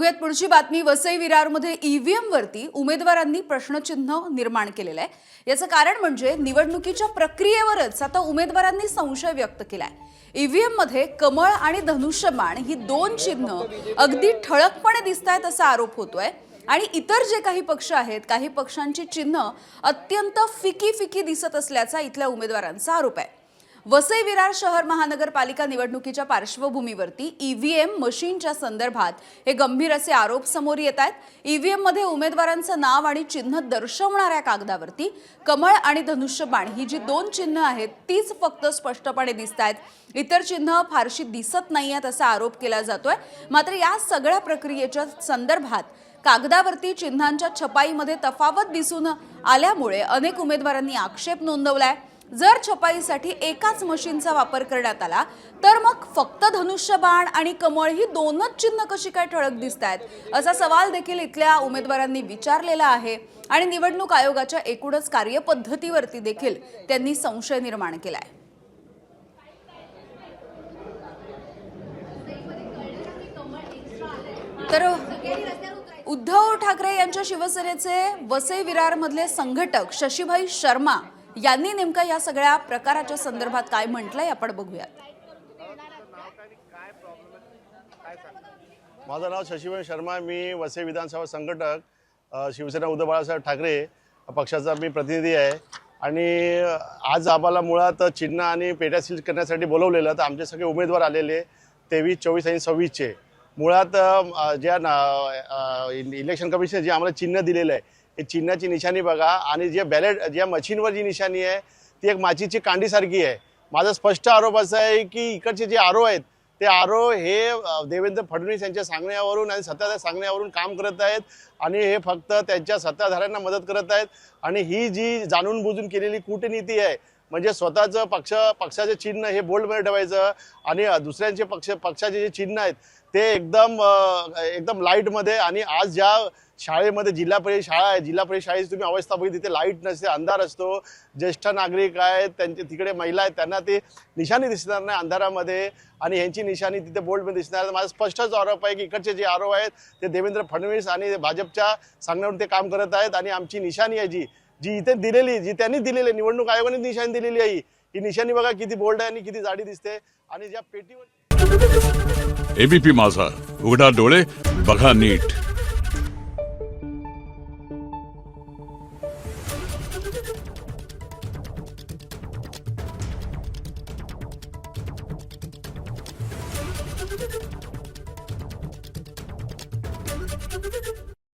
बघूयात पुढची बातमी। वसई विरारमध्ये ईव्हीएम वरती उमेदवारांनी प्रश्नचिन्ह निर्माण केलेलं आहे। याचं कारण म्हणजे निवडणुकीच्या प्रक्रियेवरच आता उमेदवारांनी संशय व्यक्त केलाय। ईव्हीएम मध्ये कमळ आणि धनुष्यबाण ही दोन चिन्ह अगदी ठळकपणे दिसतायत असा आरोप होतोय आणि इतर जे काही पक्ष आहेत, काही पक्षांची चिन्ह अत्यंत फिकी दिसत असल्याचा इथल्या उमेदवारांचा आरोप आहे। वसई विरार शहर महानगरपालिका निवडणुकीच्या पार्श्वभूमीवरती ईव्हीएम मशीनच्या संदर्भात हे गंभीर असे आरोप समोर येत आहेत। ईव्हीएम मध्ये उमेदवारांचं नाव आणि चिन्ह दर्शवणाऱ्या कागदावरती कमळ आणि धनुष्यबाण ही जी दोन चिन्ह आहेत तीच फक्त स्पष्टपणे दिसतायत, इतर चिन्ह फारशी दिसत नाहीयेत असा आरोप केला जातोय। मात्र या सगळ्या प्रक्रियेच्या संदर्भात कागदावरती चिन्हांच्या छपाईमध्ये तफावत दिसून आल्यामुळे अनेक उमेदवारांनी आक्षेप नोंदवलाय। जर छपाईसाठी एकाच मशीनचा वापर करण्यात आला तर मग फक्त धनुष्यबाण आणि कमळ ही दोनच चिन्ह कशी काय ठळक दिसतायत असा सवाल देखील इथल्या उमेदवारांनी विचारलेला आहे आणि निवडणूक आयोगाच्या एकूणच कार्यपद्धतीवरती देखील त्यांनी संशय निर्माण केलाय। तर उद्धव ठाकरे यांच्या शिवसेनेचे वसई विरार मधले संघटक शशीभाई शर्मा यांनी नेमका या सगळ्या प्रकाराच्या संदर्भात काय म्हटलंय आपण बघूयात। माझं नाव शशीभाई शर्मा, मी वसई विधानसभा संघटक शिवसेना उद्धव बाळासाहेब ठाकरे पक्षाचा मी प्रतिनिधी आहे आणि आज आम्हाला मुळात चिन्ह आणि पेट्या सील करण्यासाठी बोलवलेलं। तर आमचे सगळे उमेदवार आलेले 23, 24 आणि 26चे मुळात ज्या इलेक्शन कमिशन जे आम्हाला चिन्ह दिलेलं आहे हे चिन्हाची निशाणी बघा आणि जे बॅलेट ज्या मशीनवर जी निशाणी आहे ती एक माचीची कांडीसारखी आहे। माझा स्पष्ट आरोप असा आहे की इकडचे जे आरो आहेत ते आरो हे देवेंद्र फडणवीस यांच्या सांगण्यावरून आणि सत्ताधाऱ्यांच्या सांगण्यावरून काम करत आहेत आणि हे फक्त त्यांच्या सत्ताधाऱ्यांना मदत करत आहेत आणि ही जी जाणून बुजून केलेली कूटनीती आहे म्हणजे स्वतःचं पक्षाचे चिन्ह हे बोल्डमध्ये ठेवायचं आणि दुसऱ्यांचे पक्षाचे जे चिन्ह आहेत ते एकदम लाईटमध्ये। आणि आज ज्या शाळेमध्ये जिल्हा परिषद शाळा आहे, जिल्हा परिषद शाळेची तुम्ही अवस्था बघितली तिथे लाईट नसते, अंधार असतो, ज्येष्ठ नागरिक आहेत त्यांचे तिकडे महिला आहेत त्यांना ती निशाणी दिसणार नाही अंधारामध्ये आणि यांची निशाणी तिथे बोल्डमध्ये दिसणार। माझा स्पष्टच आरोप आहे की इकडचे जे आरोप आहेत ते देवेंद्र फडणवीस आणि भाजपच्या सांगण्यावरून ते काम करत आहेत आणि आमची निशाणी आहे जी इथे दिलेली, जी त्यांनी दिलेली निवडणूक आयोगाने निशाणी दिलेली आहे, ही निशाणी बघा किती बोल्ड आहे आणि किती जाडी दिसते। आणि ज्या पेटीवर एबीपी माझा, उघडा डोळे बघा नीट।